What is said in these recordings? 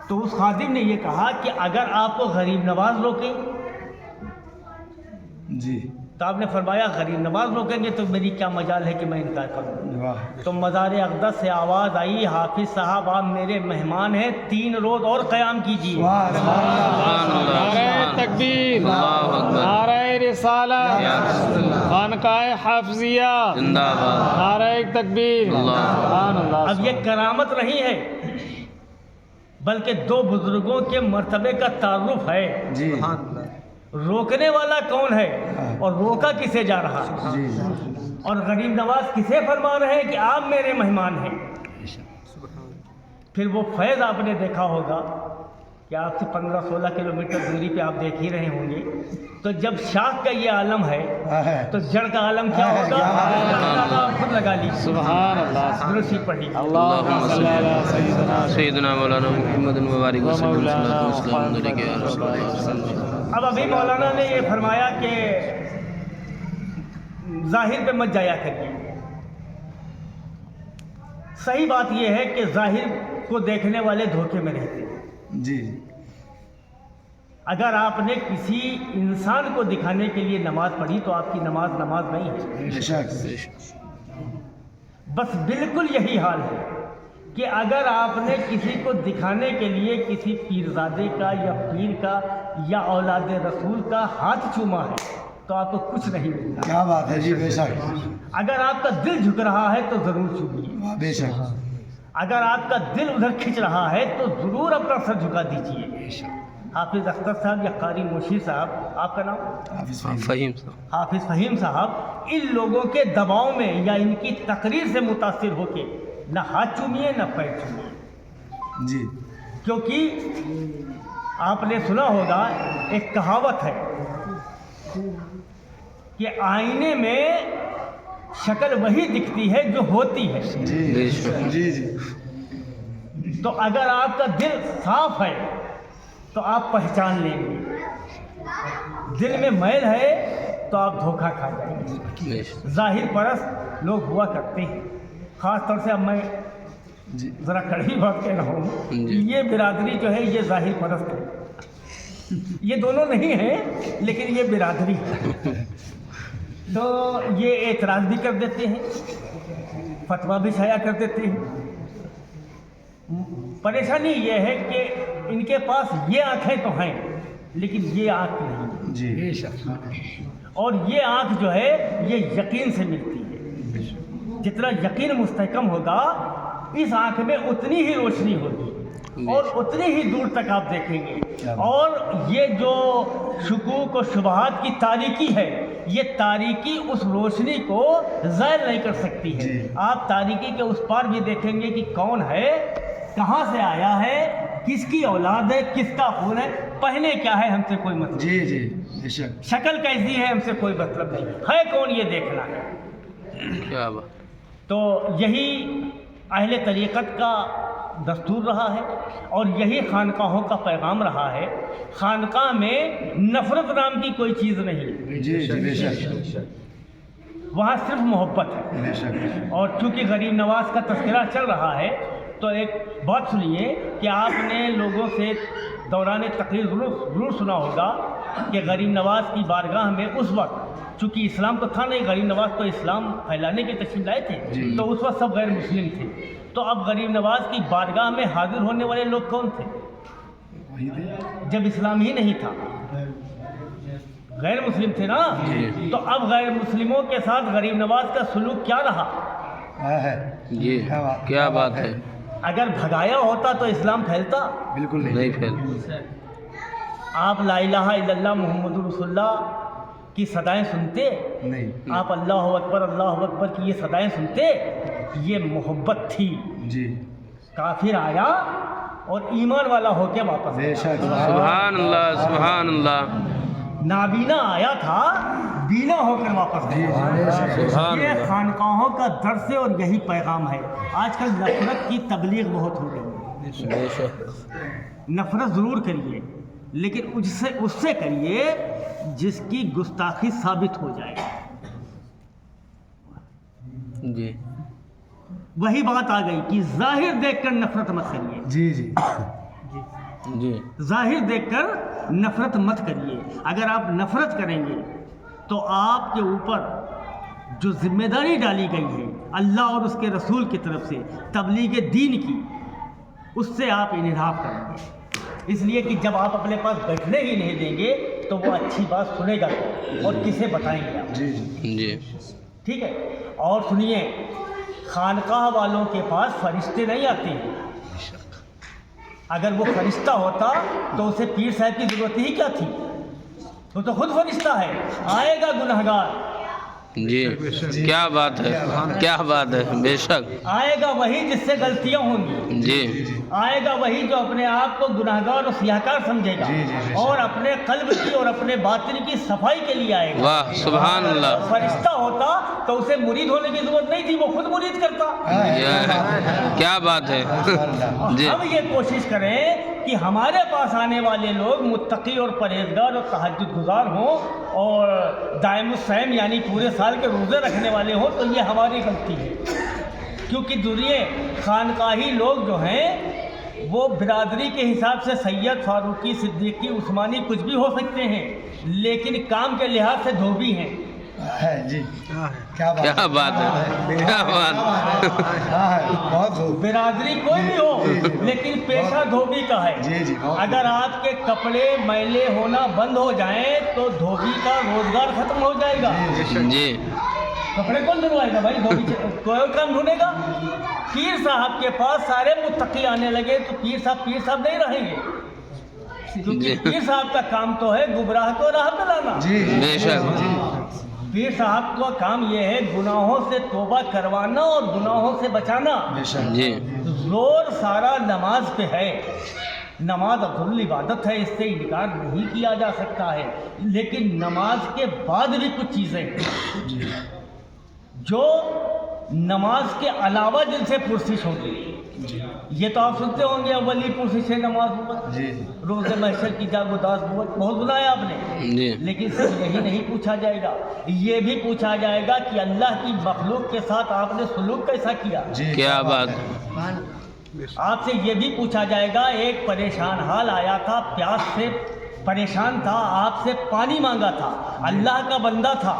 تو اس خادم نے یہ کہا کہ اگر آپ کو غریب نواز روکیں جی تو آپ نے فرمایا غریب نواز روکیں گے تو میری کیا مجال ہے کہ میں انکار کروں. واہ تو مزار اقدس سے آواز آئی حافظ صاحب آپ میرے مہمان ہیں 3 روز اور قیام کیجیے. واہ نعرہ تکبیر، نعرہ رسالت، خانقاہ حافظیہ زندہ باد. نعرہ تکبیر. سبحان اللہ. اب یہ کرامت نہیں ہے بلکہ 2 بزرگوں کے مرتبے کا تعارف ہے. جی روکنے والا کون ہے اور روکا کسے جا رہا ہے، جی اور غریب نواز کسے فرما رہے ہیں کہ آپ میرے مہمان ہیں. پھر وہ فیض آپ نے دیکھا ہوگا کہ آپ سے 15-16 کلومیٹر دوری پہ آپ دیکھ ہی رہے ہوں گے. تو جب شاخ کا یہ عالم ہے تو جڑ کا عالم کیا ہوگا، آپ خود لگا لیجیے. سبحان اللہ. درست پڑھی. اللہم صلی علی سیدنا سیدنا مولانا محمد مبارک وسلم. مولانا السلام علیکم یا رسول اللہ. اب ابھی مولانا نے یہ فرمایا کہ ظاہر پہ مت جایا کریے. صحیح بات یہ ہے کہ ظاہر کو دیکھنے والے دھوکے میں رہتے ہیں. جی اگر آپ نے کسی انسان کو دکھانے کے لیے نماز پڑھی تو آپ کی نماز نہیں ہے. بے شک بس بالکل یہی حال ہے کہ اگر آپ نے کسی کو دکھانے کے لیے کسی پیرزادے کا یا پیر کا یا اولاد رسول کا ہاتھ چوما ہے تو آپ کو کچھ نہیں ملتا. کیا بات ہے جی. بے شک اگر آپ کا دل جھک رہا ہے تو ضرور چومیے. بے شک اگر آپ کا دل ادھر کھنچ رہا ہے تو ضرور اپنا سر جھکا دیجیے. حافظ اختر صاحب یا قاری مشیر صاحب، آپ کا نام حافظ فہیم صاحب. حافظ فہیم صاحب، ان لوگوں کے دباؤ میں یا ان کی تقریر سے متاثر ہو کے نہ ہاتھ چومیے نہ پیر چومیے. جی کیونکہ آپ نے سنا ہوگا ایک کہاوت ہے کہ آئینے میں شکل وہی دکھتی ہے جو ہوتی ہے. جی جی جی تو اگر آپ کا دل صاف ہے تو آپ پہچان لیں گے. دل میں میل ہے تو آپ دھوکہ کھا جائیں گے. ظاہر پرست لوگ ہوا کرتے ہیں. خاص طور سے اب میں جی ذرا کڑوی بات کہہ رہا ہوں، یہ برادری جو ہے یہ ظاہر پرست ہے. یہ دونوں نہیں ہیں لیکن یہ برادری ہے. تو یہ اعتراض بھی کر دیتے ہیں، فتویٰ بھی شائع کر دیتے ہیں. پریشانی یہ ہے کہ ان کے پاس یہ آنکھیں تو ہیں لیکن یہ آنکھ نہیں. جی اور یہ آنکھ جو ہے یہ یقین سے ملتی ہے. جتنا یقین مستحکم ہوگا اس آنکھ میں اتنی ہی روشنی ہوگی اور اتنی ہی دور تک آپ دیکھیں گے. اور یہ جو شکوک و شبہات کی تاریکی ہے یہ تاریکی اس روشنی کو ظاہر نہیں کر سکتی ہے. آپ تاریکی کے اس پار بھی دیکھیں گے کہ کون ہے، کہاں سے آیا ہے، کس کی اولاد ہے، کس کا خون ہے، پہنے کیا ہے، ہم سے کوئی مطلب. جی جی بے شک شکل کیسی ہے ہم سے کوئی مطلب نہیں ہے کون یہ دیکھنا ہے. کیا بات. تو یہی اہل طریقت کا دستور رہا ہے اور یہی خانقاہوں کا پیغام رہا ہے. خانقاہ میں نفرت نام کی کوئی چیز نہیں. جی جی بے شک وہاں صرف محبت ہے. بے شک اور چونکہ غریب نواز کا تذکرہ چل رہا ہے تو ایک بات سنیے کہ آپ نے لوگوں سے دوران تقریر ضرور سنا ہوگا کہ غریب نواز کی بارگاہ میں اس وقت چونکہ اسلام تو تھا نہیں، غریب نواز تو اسلام پھیلانے کے تشریف لائے تھے تو اس وقت سب غیر مسلم تھے. تو اب غریب نواز کی بارگاہ میں حاضر ہونے والے لوگ کون تھے جب اسلام ہی نہیں تھا؟ غیر مسلم تھے نا. تو اب غیر مسلموں کے ساتھ غریب نواز کا سلوک کیا رہا؟ جی کیا بات ہے. اگر بھگایا ہوتا تو اسلام پھیلتا؟ بالکل نہیں پھیل. آپ لا الہ الا اللہ محمد رسول اللہ کی صدائیں سنتے؟ نہیں. آپ اللہ اکبر کی یہ صدائیں سنتے؟ یہ محبت تھی. جی کافر آیا اور ایمان والا ہو کے واپس بے آیا. شک سبحان اللہ سبحان اللہ. نابینا آیا تھا، بینا ہو کر واپس گیا. سبحان یہ اللہ. خانقاہوں کا درس ہے اور یہی پیغام ہے. آج کل نفرت کی تبلیغ بہت ہو رہی ہے. بے شک. نفرت ضرور کریے لیکن اس سے کریے جس کی گستاخی ثابت ہو جائے. جی وہی بات آ گئی کہ ظاہر دیکھ کر نفرت مت کریے. جی جی جی ظاہر دیکھ کر نفرت مت کریے. اگر آپ نفرت کریں گے تو آپ کے اوپر جو ذمہ داری ڈالی گئی ہے اللہ اور اس کے رسول کی طرف سے تبلیغ دین کی، اس سے آپ انحراف کریں گے. اس لیے کہ جب آپ اپنے پاس بیٹھنے ہی نہیں دیں گے تو وہ اچھی بات سنے گا اور کسے بتائیں گے آپ. جی جی جی ٹھیک ہے. اور سنیے، خانقاہ والوں کے پاس فرشتے نہیں آتے ہیں. اگر وہ فرشتہ ہوتا تو اسے پیر صاحب کی ضرورت ہی کیا تھی؟ وہ تو خود فرشتہ ہے. آئے گا گنہگار، جی کیا بات ہے، کیا بات ہے، بے شک. آئے گا وہی جس سے غلطیاں ہوں گی. جی آئے گا وہی جو اپنے آپ کو گناہگار اور سیاہکار سمجھے گا اور اپنے قلب کی اور اپنے باطن کی صفائی کے لیے آئے گا. واہ سبحان اللہ. فرشتہ ہوتا تو اسے مرید ہونے کی ضرورت نہیں تھی، وہ خود مرید کرتا. کیا بات ہے. جی ہم یہ کوشش کریں کہ ہمارے پاس آنے والے لوگ متقی اور پرہیزگار اور تہجد گزار ہوں اور دائم الصیام یعنی پورے سال کے روزے رکھنے والے ہوں. تو یہ ہماری غلطی ہے، کیونکہ ذریعے خانقاہی لوگ جو ہیں وہ برادری کے حساب سے سید، فاروقی، صدیقی، عثمانی کچھ بھی ہو سکتے ہیں، لیکن کام کے لحاظ سے دھوبی ہیں. جی کیا بات کیا بات ہے، کیا بات. بہت خوب. برادری کوئی بھی ہو لیکن پیشہ دھوبی کا ہے. جی جی بہت اگر آپ کے کپڑے میلے ہونا بند ہو جائیں تو دھوبی کا روزگار ختم ہو جائے گا. جی کپڑے کون دھلوائے گا بھائی؟ دھوبی کوئی اور کام ڈھونڈے گا. پیر صاحب کے پاس سارے متقی آنے لگے تو پیر صاحب نہیں رہیں گے، کیونکہ پیر صاحب کا کام تو ہے گمراہ کو راہ دلانا. جی بے شک. پیر صاحب کا کام یہ ہے گناہوں سے توبہ کروانا اور گناہوں سے بچانا. بے شک. جی زور سارا نماز پہ ہے. نماز افضل العبادت ہے، اس سے انکار نہیں کیا جا سکتا ہے، لیکن نماز کے بعد بھی کچھ چیزیں ہیں جو نماز کے علاوہ جن سے پرسش ہوگی. یہ تو آپ سنتے ہوں گے اولی پرسش ہے نماز بہت، جی روز محشر کی جاگ و داز بہت بنایا آپ نے. جی لیکن صرف یہی نہیں پوچھا جائے گا، یہ بھی پوچھا جائے گا کہ اللہ کی مخلوق کے ساتھ آپ نے سلوک کیسا کیا. جی کیا بات. آپ سے یہ بھی پوچھا جائے گا، ایک پریشان حال آیا تھا، پیاس سے پریشان تھا، آپ سے پانی مانگا تھا، اللہ کا بندہ تھا،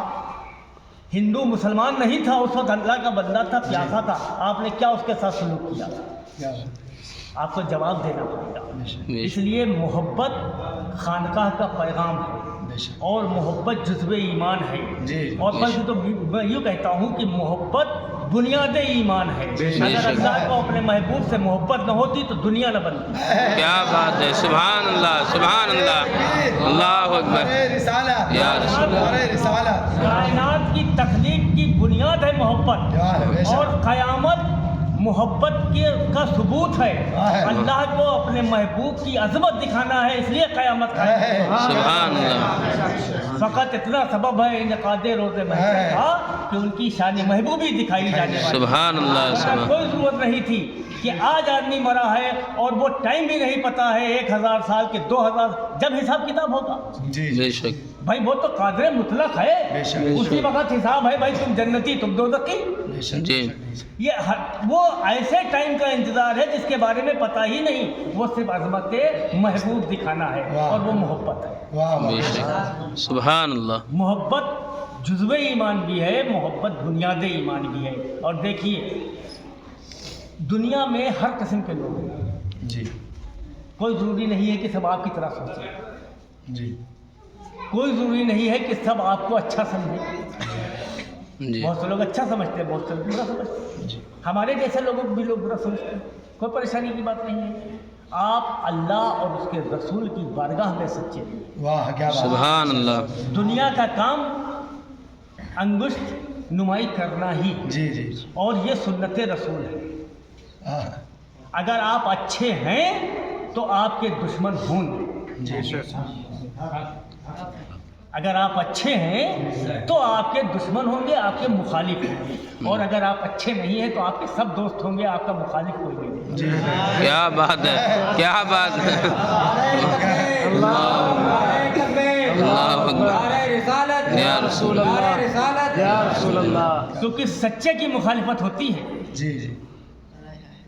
ہندو مسلمان نہیں تھا اس وقت، اللہ کا بندہ تھا، پیاسا تھا، آپ نے کیا اس کے ساتھ سلوک کیا؟ کیا بات. آپ کو جواب دینا پڑے گا. بے اس شک. لیے محبت خانقاہ کا پیغام ہے بے شک. اور محبت جزو ایمان ہے. جی اور بلکہ تو میں یوں کہتا ہوں کہ محبت بنیاد ایمان ہے. بے شک. اگر اللہ کو اپنے محبوب سے محبت نہ ہوتی تو دنیا نہ بنتی. کیا بات ہے، سبحان اللہ سبحان اللہ. اللہ اکبر. یا رسول اللہ. کائنات کی تخلیق کی بنیاد ہے محبت، بے شک. اور قیامت محبت کا ثبوت ہے. اللہ کو اپنے محبوب کی عظمت دکھانا ہے، اس لیے قیامت ہے. سبحان اللہ. فقط اتنا سبب ہے انعقاد روز محشر کا کہ ان کی شان محبوبی دکھائی جانے والی. سبحان اللہ. سبحان. کوئی ضرورت نہیں تھی کہ آج آدمی مرا ہے اور وہ ٹائم بھی نہیں پتا ہے 1000 سال کے 2000 جب حساب کتاب ہوگا. جی بے شک. بھائی وہ تو قادر مطلق ہے، بے شک. اسی وقت حساب ہے. بھائی تم جنتی تم دوزخی. بے شک. جی یہ وہ ایسے ٹائم کا انتظار ہے جس کے بارے میں پتہ ہی نہیں. وہ صرف عظمت محبوب دکھانا ہے اور وہ محبت ہے. واہ بے واہ. شک. سبحان اللہ. محبت جزو ایمان بھی ہے، محبت بنیاد ایمان بھی ہے. اور دیکھیے دنیا میں ہر قسم کے لوگ ہیں، جی کوئی ضروری نہیں ہے کہ سب آپ کی طرح سوچیں، جی کوئی ضروری نہیں ہے کہ سب آپ کو اچھا سمجھیں. جی بہت سے لوگ اچھا سمجھتے ہیں، بہت سے لوگ برا سمجھتے ہیں. جی. ہمارے جیسے لوگوں کو بھی لوگ برا سمجھتے ہیں، کوئی پریشانی کی بات نہیں ہے. آپ اللہ اور اس کے رسول کی بارگاہ میں سچے ہیں. واہ کیا بات. سبحان اللہ. دنیا کا کام انگشت نمائی کرنا ہی، جی جی. اور یہ سنت رسول ہے. ہاں. اگر آپ اچھے ہیں تو آپ کے دشمن ہوں گے. جی اگر آپ اچھے ہیں تو آپ کے دشمن ہوں گے، آپ کے مخالف ہوں گے. اور اگر آپ اچھے نہیں ہیں تو آپ کے سب دوست ہوں گے، آپ کا مخالف کوئی نہیں. جی. کیا بات ہے، کیا بات ہے. اللہ اکبر. یا رسول اللہ. یا رسول اللہ. کیونکہ سچے کی مخالفت ہوتی ہے. جی جی.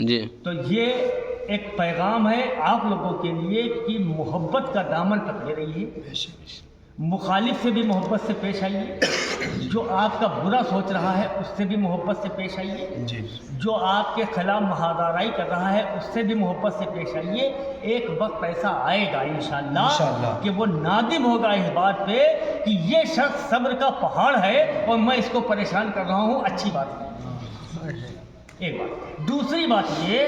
جی تو یہ ایک پیغام ہے آپ لوگوں کے لیے کہ محبت کا دامن پکڑے رہیے، مخالف سے بھی محبت سے پیش آئیے، جو آپ کا برا سوچ رہا ہے اس سے بھی محبت سے پیش آئیے، جی جو آپ کے خلاف محاذرائی کر رہا ہے اس سے بھی محبت سے پیش آئیے۔ ایک وقت ایسا آئے گا انشاءاللہ کہ وہ نادم ہوگا اس بات پہ کہ یہ شخص صبر کا پہاڑ ہے اور میں اس کو پریشان کر رہا ہوں، اچھی بات ہے۔ ایک بات، دوسری بات یہ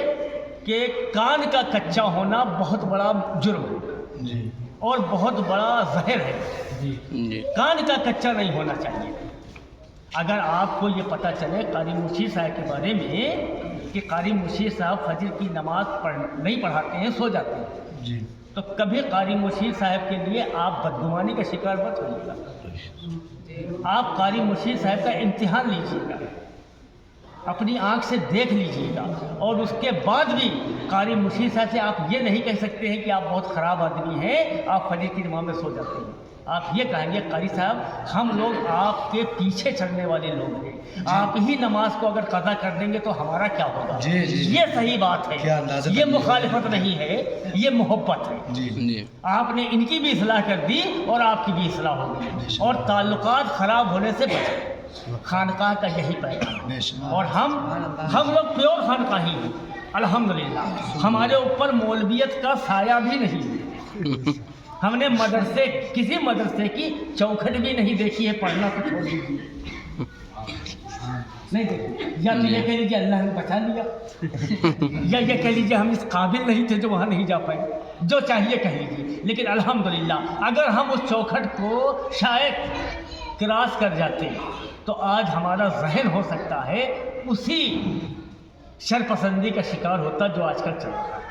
کہ کان کا کچا ہونا بہت بڑا جرم ہے جی اور بہت بڑا زہر ہے۔ جی کان کا کچا نہیں ہونا چاہیے۔ اگر آپ کو یہ پتہ چلے قاری مرشید صاحب کے بارے میں کہ قاری مرشید صاحب فجر کی نماز نہیں پڑھاتے ہیں، سو جاتے ہیں، جی تو کبھی قاری مرشید صاحب کے لیے آپ بدگمانی کا شکار مت ہوئیے گا۔ آپ قاری مرشید صاحب کا امتحان لیجیے گا، اپنی آنکھ سے دیکھ لیجیے گا، اور اس کے بعد بھی قاری مرشید صاحب سے آپ یہ نہیں کہہ سکتے ہیں کہ آپ بہت خراب آدمی ہیں، آپ فجر کی نماز میں سو جاتے ہیں۔ آپ یہ کہیں گے قاری صاحب ہم لوگ آپ کے پیچھے چلنے والے لوگ ہیں، آپ ہی نماز کو اگر قضا کر دیں گے تو ہمارا کیا ہوگا؟ جی جی یہ صحیح بات ہے، کیا اندازہ یہ مخالفت نہیں ہے، یہ محبت ہے۔ جی جی آپ نے ان کی بھی اصلاح کر دی اور آپ کی بھی اصلاح ہو گئی، اور تعلقات خراب ہونے سے بچے۔ خانقاہ کا یہی پیغام ہے، بے شک اور ہم لوگ پیور خانقاہی ہیں الحمدللہ۔ ہمارے اوپر مولویت کا سایہ بھی نہیں ہے، ہم نے کسی مدرسے کی چوکھٹ بھی نہیں دیکھی ہے، پڑھنا تو چھوڑ دیجیے، نہیں دیکھی۔ یا تو یہ کہہ لیجیے اللہ نے بچا لیا، یا یہ کہہ لیجیے ہم اس قابل نہیں تھے جو وہاں نہیں جا پائے، جو چاہیے کہہ لیجیے، لیکن الحمدللہ اگر ہم اس چوکھٹ کو شاید کراس کر جاتے تو آج ہمارا ذہن ہو سکتا ہے اسی شرپسندی کا شکار ہوتا جو آج کل چل رہا ہے۔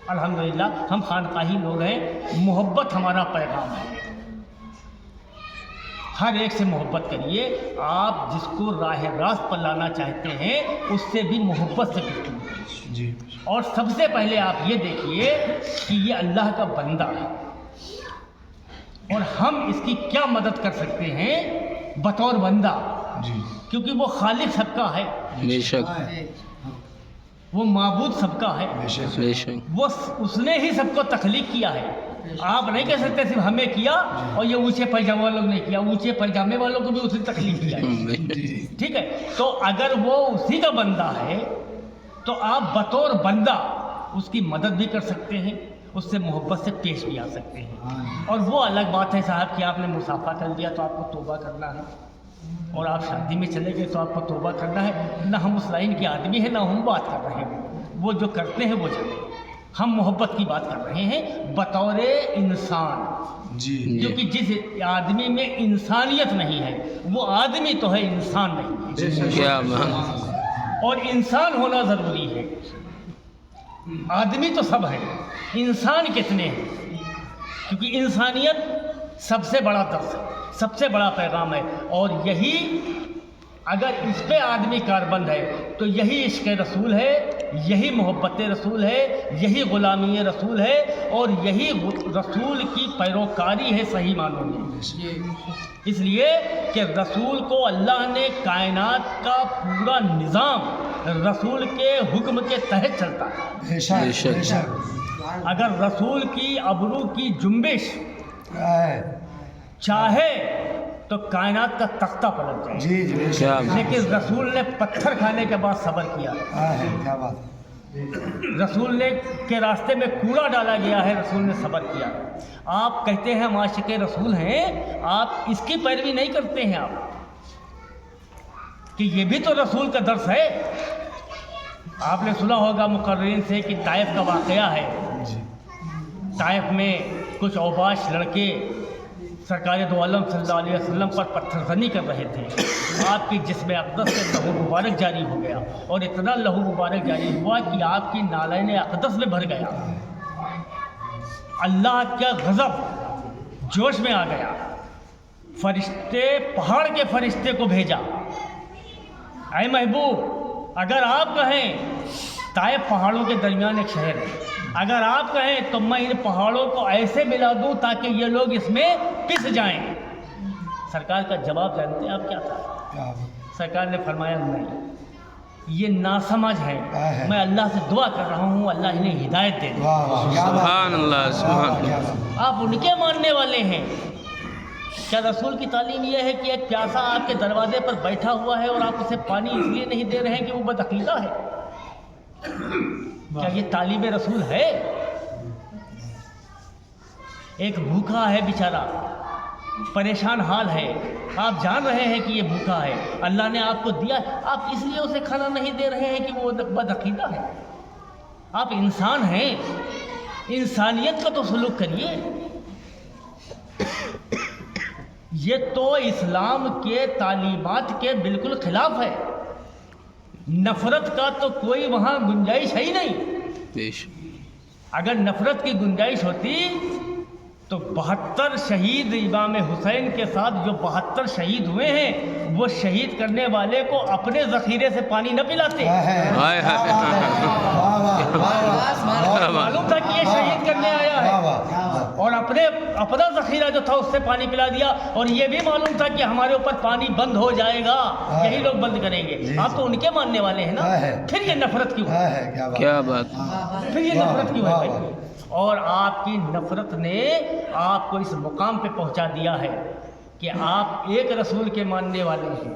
الحمدللہ ہم خانقاہی لوگ ہیں، محبت ہمارا پیغام ہے، ہر ایک سے محبت کریے۔ آپ جس کو راہ راست پر لانا چاہتے ہیں اس سے بھی محبت سے گفتگو کیجیے، جی اور سب سے پہلے آپ یہ دیکھیے کہ یہ اللہ کا بندہ ہے اور ہم اس کی کیا مدد کر سکتے ہیں بطور بندہ، جی کیونکہ وہ خالق سب کا ہے، بے شک وہ معبود سب کا ہے، بے شک بے شک وہ اس نے ہی سب کو تخلیق کیا ہے۔ آپ نہیں کہہ سکتے صرف ہمیں کیا اور یہ اونچے پائجامے والوں نے کیا، اونچے پائجامے والوں کو بھی اس نے تخلیق کیا ہے، ٹھیک ہے؟ تو اگر وہ اسی کا بندہ ہے تو آپ بطور بندہ اس کی مدد بھی کر سکتے ہیں، اس سے محبت سے پیش بھی آ سکتے ہیں۔ اور وہ الگ بات ہے صاحب کہ آپ نے مسافہ کر دیا تو آپ کو توبہ کرنا ہے، اور آپ شادی میں چلے گئے تو آپ کو توبہ کرنا ہے۔ نہ ہم اس لائن کے آدمی ہیں، نہ ہم بات کر رہے ہیں، وہ جو کرتے ہیں وہ جانے۔ ہم محبت کی بات کر رہے ہیں بطور انسان، جی کیونکہ جس آدمی میں انسانیت نہیں ہے وہ آدمی تو ہے، انسان نہیں ہے، کیا بات اور انسان ہونا ضروری ہے۔ آدمی تو سب ہے، انسان کتنے ہیں؟ کیونکہ انسانیت سب سے بڑا درس ہے، سب سے بڑا پیغام ہے، اور یہی اگر اس پہ آدمی کاربند ہے تو یہی عشق رسول ہے، یہی محبت رسول ہے، یہی غلامی رسول ہے، اور یہی رسول کی پیروکاری ہے صحیح معنوں میں۔ اس لیے کہ رسول کو اللہ نے کائنات کا پورا نظام رسول کے حکم کے تحت چلتا ہے۔ بے شک بے شک اگر رسول کی ابرو کی جنبش ہے چاہے تو کائنات کا تختہ پلٹ جائے، جی جی بے شک کیا لیکن رسول نے پتھر کھانے کے بعد صبر کیا، ہے کیا بات ہے رسول نے کے راستے میں کوڑا ڈالا گیا ہے، رسول نے صبر کیا۔ آپ کہتے ہیں ہم عاشق رسول ہیں، آپ اس کی پیروی نہیں کرتے ہیں، آپ کہ یہ بھی تو رسول کا درس ہے۔ آپ نے سنا ہوگا مقررین سے کہ طائف کا واقعہ ہے، جی طائف میں کچھ اوباش لڑکے سرکار دو عالم صلی اللہ علیہ وسلم پر پتھر زنی کر رہے تھے، آپ کی جسم اقدس سے لہو مبارک جاری ہو گیا، اور اتنا لہو مبارک جاری ہوا کہ آپ کی نالین اقدس میں بھر گیا۔ اللہ کا غضب جوش میں آ گیا، فرشتے، پہاڑ کے فرشتے کو بھیجا، اے محبوب اگر آپ کہیں طائف پہاڑوں کے درمیان ایک شہر ہے، اگر آپ کہیں تو میں ان پہاڑوں کو ایسے ملا دوں تاکہ یہ لوگ اس میں پس جائیں۔ سرکار کا جواب جانتے ہیں آپ کیا تھا؟ کیا بات سرکار نے فرمایا نہیں، یہ ناسمجھ ہے، میں اللہ سے دعا کر رہا ہوں اللہ انہیں ہدایت دے دے۔ واہ واہ کیا بات سبحان اللہ سبحان کیا اللہ۔ بات آپ ان کے ماننے والے ہیں۔ کیا رسول کی تعلیم یہ ہے کہ ایک پیاسا آپ کے دروازے پر بیٹھا ہوا ہے اور آپ اسے پانی اس لیے نہیں دے رہے ہیں کہ وہ بدعقیدہ ہے؟ کیا یہ تعلیم رسول ہے؟ ایک بھوکا ہے بیچارہ، پریشان حال ہے، آپ جان رہے ہیں کہ یہ بھوکا ہے، اللہ نے آپ کو دیا ہے، آپ اس لیے اسے کھانا نہیں دے رہے ہیں کہ وہ بدعقیدہ ہے؟ آپ انسان ہیں، انسانیت کا تو سلوک کریے۔ یہ تو اسلام کے تعلیمات کے بالکل خلاف ہے۔ نفرت کا تو کوئی وہاں گنجائش ہے ہی نہیں۔ بے شک۔ اگر نفرت کی گنجائش ہوتی تو 72 شہید امام حسین کے ساتھ جو 72 شہید ہوئے ہیں وہ شہید کرنے والے کو اپنے ذخیرے سے پانی نہ پلاتے۔ ہائے ہائے۔ معلوم تھا کہ یہ شہید کرنے آیا ہے اور اپنا ذخیرہ جو تھا اس سے پانی پلا دیا، اور یہ بھی معلوم تھا کہ ہمارے اوپر پانی بند ہو جائے گا، یہی لوگ بند کریں گے۔ آپ تو ان کے ماننے والے ہیں نا، پھر یہ نفرت کیوں ہے؟ کیا بات۔ پھر یہ نفرت کیوں ہے بھائی؟ اور آپ کی نفرت نے آپ کو اس مقام پہ پہنچا دیا ہے کہ آپ ایک رسول کے ماننے والے ہیں،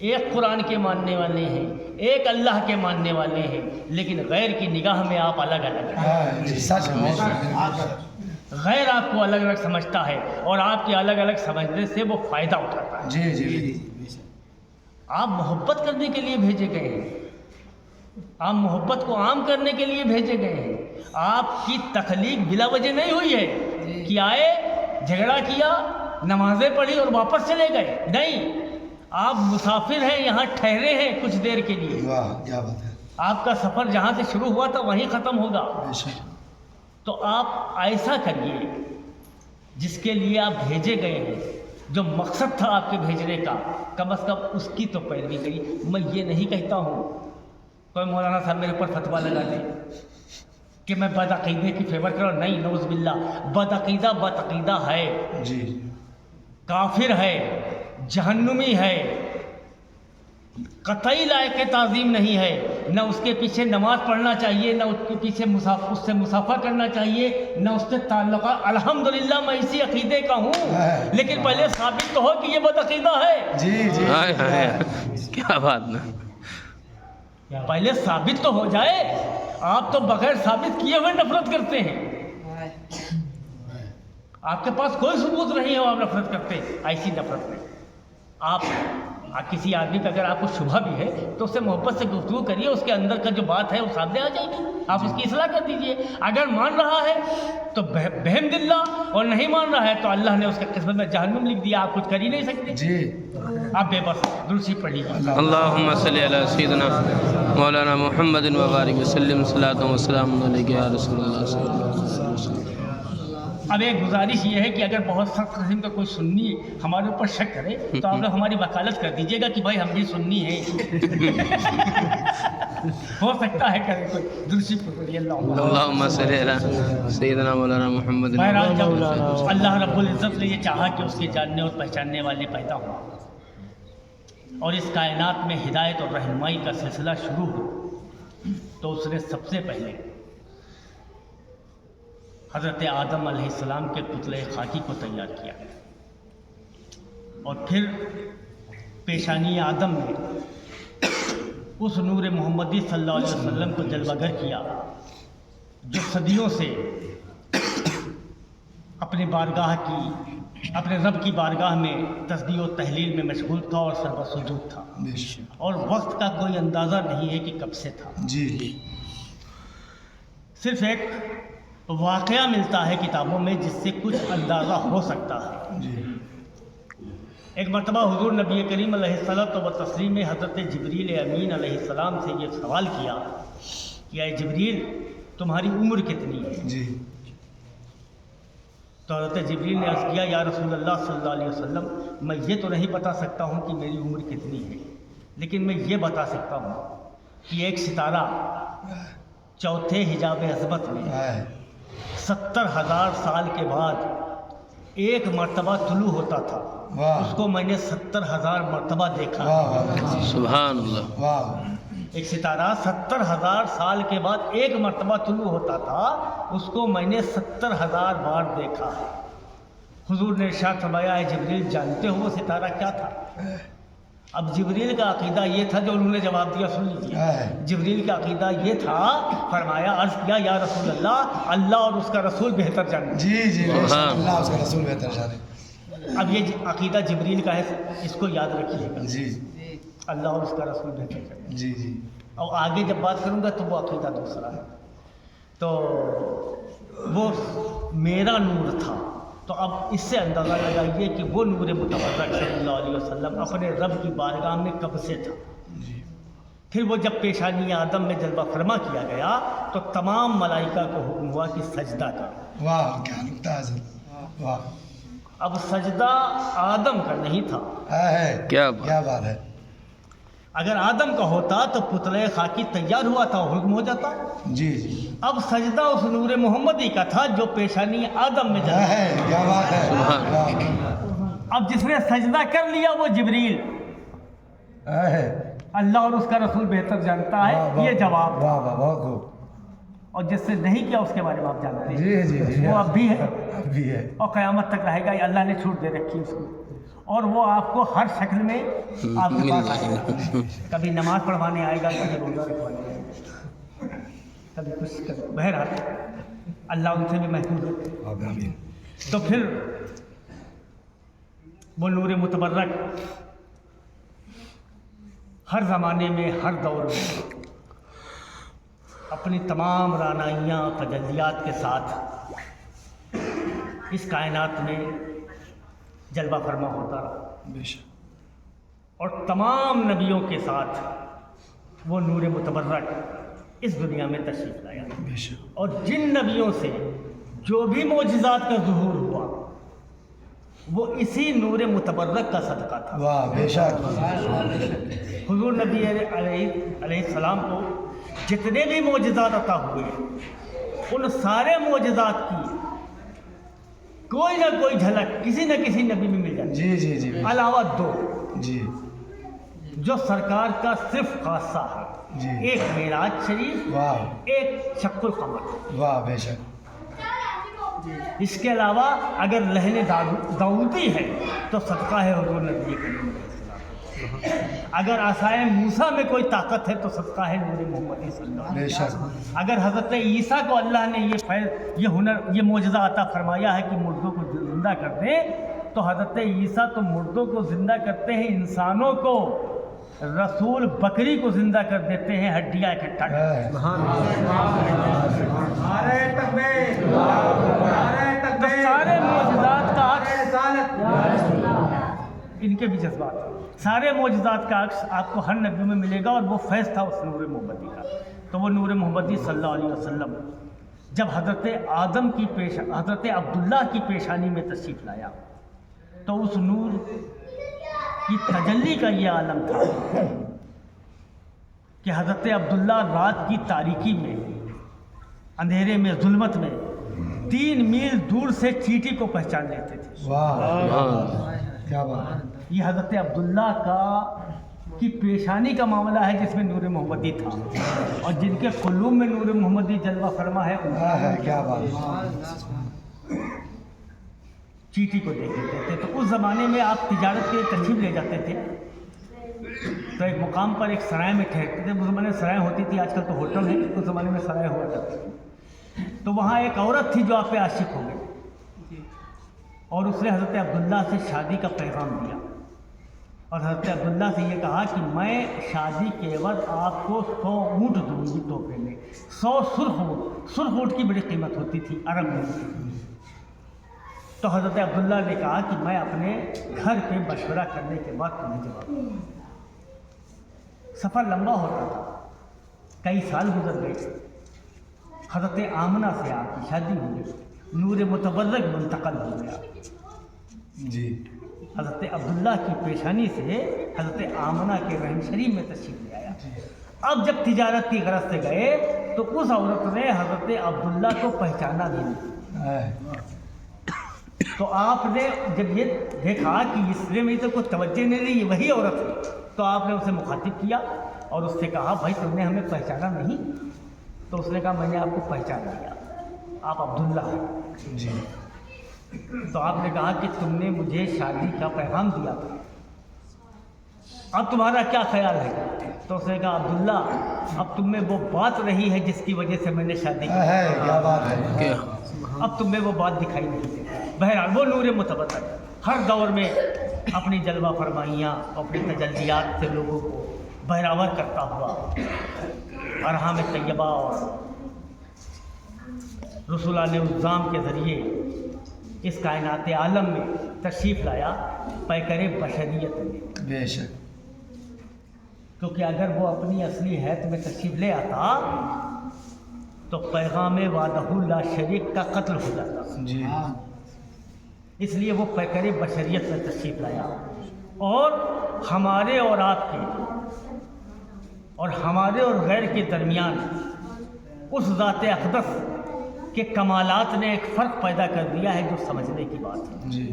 ایک قرآن کے ماننے والے ہیں، ایک اللہ کے ماننے والے ہیں، لیکن غیر کی نگاہ میں آپ الگ الگ ہیں۔ سچ میں غیر آپ کو الگ الگ سمجھتا ہے اور آپ کے الگ الگ سمجھنے سے وہ فائدہ اٹھاتا ہے۔ جی جی آپ محبت کرنے کے لیے بھیجے گئے ہیں، آپ محبت کو عام کرنے کے لیے بھیجے گئے ہیں۔ آپ کی تخلیق بلا وجہ نہیں ہوئی ہے کہ آئے جھگڑا کیا نمازیں پڑھی اور واپس چلے گئے، نہیں، آپ مسافر ہیں، یہاں ٹھہرے ہیں کچھ دیر کے لیے۔ واہ کیا بات ہے آپ کا سفر جہاں سے شروع ہوا تھا وہیں ختم ہوگا، بے شک تو آپ ایسا کریے جس کے لیے آپ بھیجے گئے ہیں، جو مقصد تھا آپ کے بھیجنے کا، کم از کم اس کی تو پیروی کریے۔ میں یہ نہیں کہتا ہوں کوئی مولانا صاحب میرے اوپر فتویٰ لگا دے کہ میں بدعقیدے کی فیور کروں، نہیں، نعوذ باللہ، بدعقیدہ ہے، جی کافر ہے، جہنمی ہے، قطعی لائق تعظیم نہیں ہے، نہ اس کے پیچھے نماز پڑھنا چاہیے، نہ اس کے پیچھے اس سے مسافہ کرنا چاہیے، نہ اس سے تعلقہ۔ الحمدللہ میں اسی عقیدے کا ہوں، لیکن پہلے ثابت تو ہو کہ یہ بدعقیدہ ہے۔ جی جی ہائے ہائے کیا بات نا۔ پہلے ثابت تو ہو جائے، آپ تو بغیر ثابت کیے ہوئے نفرت کرتے ہیں، آپ کے پاس کوئی ثبوت نہیں ہے آپ نفرت کرتے۔ ایسی نفرت میں آپ کسی آدمی پہ اگر آپ کو شبہ بھی ہے تو اس سے محبت سے گفتگو کریے، اس کے اندر کا جو بات ہے وہ سامنے آ جائے گی، آپ اس کی اصلاح کر دیجئے۔ اگر مان رہا ہے تو بحمد اللہ، اور نہیں مان رہا ہے تو اللہ نے اس کے قسمت میں جہنم لکھ دیا، آپ کچھ کر ہی نہیں سکتے، جی آپ بے بس۔ درود پڑھیے۔ اللہم صلی علی سیدنا مولانا محمد وبارک وسلم، صلاۃ و سلام علیک یا رسول اللہ صلی اللہ علیہ وسلم۔ اب ایک گزارش یہ ہے کہ اگر بہت سخت قسم کا کوئی سنی ہمارے اوپر شک کرے تو آپ لوگ ہماری وکالت کر دیجیے گا کہ بھائی ہم بھی سنی ہیں، ہو سکتا ہے کرے کوئی۔ درود پڑھیے۔ اللہم صلی علی سیدنا مولانا محمد۔ بہرحال جب اللہ رب العزت نے یہ چاہا کہ اس کے جاننے اور پہچاننے والے پیدا ہوں اور اس کائنات میں ہدایت اور رہنمائی کا سلسلہ شروع ہو، تو اس نے سب سے پہلے حضرت آدم علیہ السلام کے پتلے خاکی کو تیار کیا، اور پھر پیشانی آدم میں اس نور محمدی صلی اللہ علیہ وسلم کو جلوہ گر کیا جو صدیوں سے اپنے بارگاہ کی، اپنے رب کی بارگاہ میں تسبیح و تحلیل میں مشغول تھا اور سربہ سجود تھا، بے شک اور وقت کا کوئی اندازہ نہیں ہے کہ کب سے تھا۔ جی صرف ایک واقعہ ملتا ہے کتابوں میں جس سے کچھ اندازہ ہو سکتا ہے۔ جی ایک مرتبہ حضور نبی کریم علیہ الصلوۃ والتسلیم نے حضرت جبریل امین علیہ السلام سے یہ سوال کیا کہ اے جبریل تمہاری عمر کتنی ہے؟ جی تو حضرت جبریل نے عرض کیا یا رسول اللہ صلی اللہ علیہ وسلم، میں یہ تو نہیں بتا سکتا ہوں کہ میری عمر کتنی ہے، لیکن میں یہ بتا سکتا ہوں کہ ایک ستارہ چوتھے حجاب عظمت میں 70,000 سال کے بعد ایک مرتبہ طلوع ہوتا تھا. اس کو میں نے 70,000 مرتبہ دیکھا. سبحان اللہ. واہ. ایک ستارہ 70,000 سال کے بعد ایک مرتبہ طلوع ہوتا تھا، اس کو میں نے 70,000 بار دیکھا. حضور نے ارشاد فرمایا ہے جبریل جانتے ہو وہ ستارہ کیا تھا؟ اب جبریل کا عقیدہ یہ تھا جو انہوں نے جواب دیا، سن لیجیے. جبریل کا عقیدہ یہ تھا، فرمایا عرض کیا یا رسول اللہ، اللہ اور اس کا رسول بہتر جانتے. جی جی اللہ اس کا رسول بہتر جانے. اب یہ عقیدہ جبریل کا ہے، اس کو یاد رکھیے گا. جی اللہ اور اس کا رسول بہتر جانتے. جی جی. اور آگے جب بات کروں گا تو وہ عقیدہ دوسرا ہے. تو وہ میرا نور تھا. تو اب اس سے اندازہ لگائیے کہ وہ نور متبرک صلی اللہ علیہ وسلم اپنے رب کی بارگاہ میں کب سے تھا. پھر وہ جب پیشانی آدم میں جلوہ فرما کیا گیا تو تمام ملائکہ کو حکم ہوا کہ سجدہ کرو. واہ کیا نکتہ ہے. واہ. اب سجدہ آدم کا نہیں تھا. کیا بات ہے. اگر آدم کا ہوتا تو پتلے خاکی تیار ہوا تھا، حکم ہو جاتا. جی جی. اب سجدہ اس نور محمدی کا تھا جو پیشانی آدم میں جلوہ. کیا بات ہے. اب جس نے سجدہ کر لیا وہ جبریل، اللہ اور اس کا رسول بہتر جانتا ہے، یہ جواب. واہ واہ بہت خوب. اور جس سے نہیں کیا اس کے بارے میں آپ جانتے ہیں. جی جی جی. وہ اب بھی ہے، اب بھی ہے اور قیامت تک رہے گا. یہ اللہ نے چھوٹ دے رکھی ہے اس کو، اور وہ آپ کو ہر شکل میں آپ کے پاس آئے گا. کبھی نماز پڑھوانے آئے گا، کبھی روزہ رکھوانے آئے گا، کبھی کچھ کبھی. بہرحال اللہ ان سے بھی محفوظ رکھے. تو پھر وہ نور متبرک ہر زمانے میں، ہر دور میں اپنی تمام رانائیاں تجلیات کے ساتھ اس کائنات میں جلوہ فرما ہوتا رہا. اور تمام نبیوں کے ساتھ وہ نور متبرک اس دنیا میں تشریف لایا. اور جن نبیوں سے جو بھی معجزات کا ظہور ہوا وہ اسی نور متبرک کا صدقہ تھا. واہ بے شک. حضور نبی علیہ السلام کو جتنے بھی معجزات عطا ہوئے ان سارے معجزات کی کوئی نہ کوئی جھلک کسی نہ کسی نبی میں مل جاتی. جی جی جی. علاوہ دو جی جو سرکار کا صرف خاصہ ہے. جی. ایک معراج شریف، واہ. ایک شق القمر. واہ بے شک. اس کے علاوہ اگر لہن داؤدی ہے تو صدقہ ہے حضور نبی کریم. اگر عصائے موسیٰ میں کوئی طاقت ہے تو صدقہ ہے نور محمدی صلی اللہ علیہ بے شک. وسلم. اگر حضرت عیسیٰ کو اللہ نے یہ ہنر، یہ معجزہ عطا فرمایا ہے کہ مردوں کو زندہ کر دیں، تو حضرت عیسیٰ تو مردوں کو زندہ کرتے ہیں، انسانوں کو رسول بکری کو زندہ کر دیتے ہیں، ہڈیاں اکٹھا کرتے ہیں. تو سارے معجزات کا عکس ان کے بھی جذبات، سارے معجزات کا عکس آپ کو ہر نبی میں ملے گا، اور وہ فیض تھا اس نور محمدی کا. تو وہ نور محمدی صلی اللہ علیہ وسلم جب حضرت عبداللہ کی پیشانی میں تشریف لایا تو اس نور کی تجلی کا یہ عالم تھا کہ حضرت عبداللہ رات کی تاریکی میں، اندھیرے میں، ظلمت میں 3 میل دور سے چیٹی کو پہچان لیتے تھے. واہ کیا بات ہے. یہ حضرت عبداللہ کی پیشانی کا معاملہ ہے جس میں نور محمدی تھا، اور جن کے قلوب میں نور محمدی جلوہ فرما ہے کیا بات. چیٹی کو دیکھ لیتے تھے. تو اس زمانے میں آپ تجارت کے لیے تشریف لے جاتے تھے تو ایک مقام پر ایک سرائے میں ٹھہرتے تھے. اس زمانے میں سرائے ہوتی تھی، آج کل تو ہوٹل ہے، اس زمانے میں سرائے ہوا کرتی تھی. تو وہاں ایک عورت تھی جو آپ پہ عاشق ہو گئی، اور اس نے حضرت عبداللہ سے شادی کا پیغام دیا، اور حضرت عبداللہ سے یہ کہا کہ میں شادی کے عوض آپ کو 100 اونٹ دوں گی تحفے میں. 100 سرخ اونٹ کی بڑی قیمت ہوتی تھی عرب میں. تو حضرت عبداللہ نے کہا کہ میں اپنے گھر پہ مشورہ کرنے کے بعد تمہیں جواب دوں گا. سفر لمبا ہوتا تھا، کئی سال گزر گئے. حضرت آمنہ سے آپ کی شادی ہو گئی، نور متبرک منتقل ہو گیا. جی. حضرت عبداللہ کی پیشانی سے حضرت آمنہ کے رحم شریف میں تشریف لے آیا. اب جب تجارت کی غرض سے گئے تو اس عورت نے حضرت عبداللہ کو پہچانا بھی نہیں. تو آپ نے جب یہ دیکھا کہ اس میں تو کوئی توجہ نہیں رہی، وہی عورت ہے، تو آپ نے اسے مخاطب کیا اور اس سے کہا بھائی تم نے ہمیں پہچانا نہیں؟ تو اس نے کہا میں نے آپ کو پہچان لیا، آپ عبداللہ ہیں. جی. تو آپ نے کہا کہ تم نے مجھے شادی کا پیغام دیا تھا، اب تمہارا کیا خیال ہے؟ تو اس نے کہا عبداللہ اب تم میں وہ بات رہی ہے جس کی وجہ سے میں نے شادی کی، ہے کیا بات ہے. کیا اب تم میں وہ بات دکھائی نہیں دیتی. بہرحال وہ نور متبدل ہر دور میں اپنی جلوہ فرمائیاں اپنی تجلیات سے لوگوں کو بہراور کرتا ہوا ارحام طیبہ اور رسولان الزام کے ذریعے اس کائنات عالم میں تشریف لایا پیکر بشریت میں. بے شک. کیونکہ اگر وہ اپنی اصلی حیث میں تشریف لے آتا تو پیغام وعدہ لا شریک کا قتل ہو جاتا. جی. اس لیے وہ پیکر بشریت میں تشریف لایا اور ہمارے اور آپ کے اور ہمارے اور غیر کے درمیان اس ذات اقدس کے کمالات نے ایک فرق پیدا کر دیا ہے جو سمجھنے کی بات ہے. جی.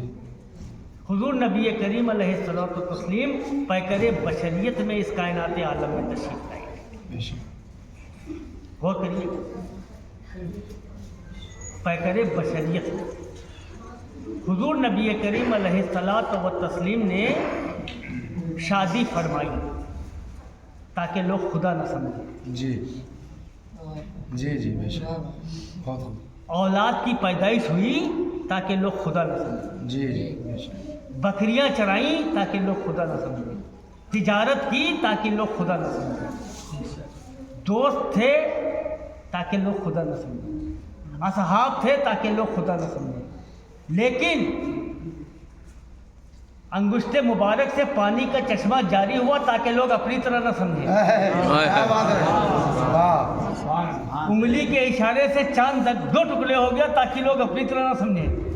حضور نبی کریم علیہ الصلوۃ والتسلیم پیکر بشریت میں اس کائنات عالم میں تشریف لائے. بے شک. غور کریے پیکر بشریت میں حضور نبی کریم علیہ الصلوۃ والتسلیم نے شادی فرمائی تاکہ لوگ خدا نہ سمجھیں. جی. جی جی بے شک. بہت خوب. اولاد کی پیدائش ہوئی تاکہ لوگ خدا نہ سمجھیں. جی جی بے شک. بکریاں چرائیں تاکہ لوگ خدا نہ سمجھیں. تجارت کی تاکہ لوگ خدا نہ سمجھیں. دوست تھے تاکہ لوگ خدا نہ سمجھیں. اصحاب تھے تاکہ لوگ خدا نہ سمجھیں. لیکن انگشت مبارک سے پانی کا چشمہ جاری ہوا تاکہ لوگ اپنی طرح نہ سمجھیں. کیا بات ہے. واہ. انگلی کے اشارے سے چاند 2 ٹکڑے ہو گیا تاکہ لوگ اپنی طرح نہ سمجھیں.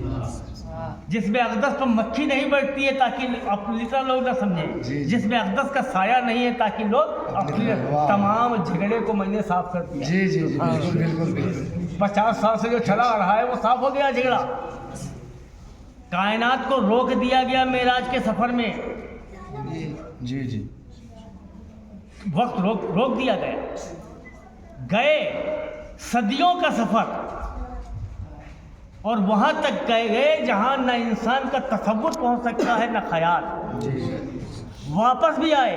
جس میں اقدس پر مکھی نہیں بیٹھتی ہے تاکہ اپنی طرح لوگ نہ سمجھیں. جس میں اقدس کا سایہ نہیں ہے تاکہ لوگ اپنی تمام جھگڑے کو میں نے صاف کر دیا. جی جی جی بالکل بالکل بالکل. 50 سال سے جو چلا آ رہا ہے وہ صاف ہو گیا جھگڑا. کائنات کو روک دیا گیا معراج کے سفر میں. جی جی. وقت روک دیا گیا. گئے صدیوں کا سفر اور وہاں تک گئے جہاں نہ انسان کا تصور پہنچ سکتا ہے نہ خیال. جی. واپس بھی آئے.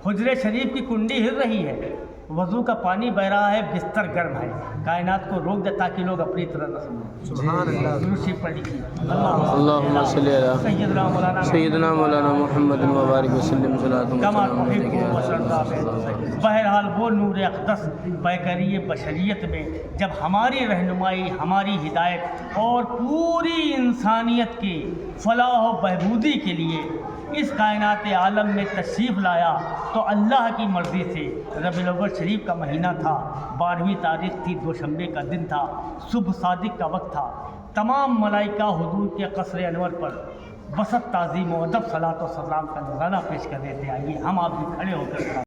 حجرے شریف کی کنڈی ہل رہی ہے، وضو کا پانی بہ رہا ہے، بستر گرم ہے. کائنات کو روک دے تاکہ لوگ اپنی طرح نہ سمجھیں. سبحان اللہ. درود شریف پڑھ لیجیے. اللہم صلی علی سیدنا مولانا سیدنا مولانا محمد وبارک وسلم کما تحب و ترضى. بہرحال وہ نور اقدس پیکری بشریت میں جب ہماری رہنمائی، ہماری ہدایت اور پوری انسانیت کی فلاح و بہبودی کے لیے اس کائنات عالم میں تشریف لایا تو اللہ کی مرضی سے ربیع الاول شریف کا مہینہ تھا. 12ویں تاریخ تھی، دوشنبے کا دن تھا، صبح صادق کا وقت تھا. تمام ملائکہ حضور کے قصر انور پر بسط تعظیم و ادب صلاۃ و سلام کا نذرانہ پیش کر رہے تھے. آئیے ہم آپ بھی کھڑے ہو کر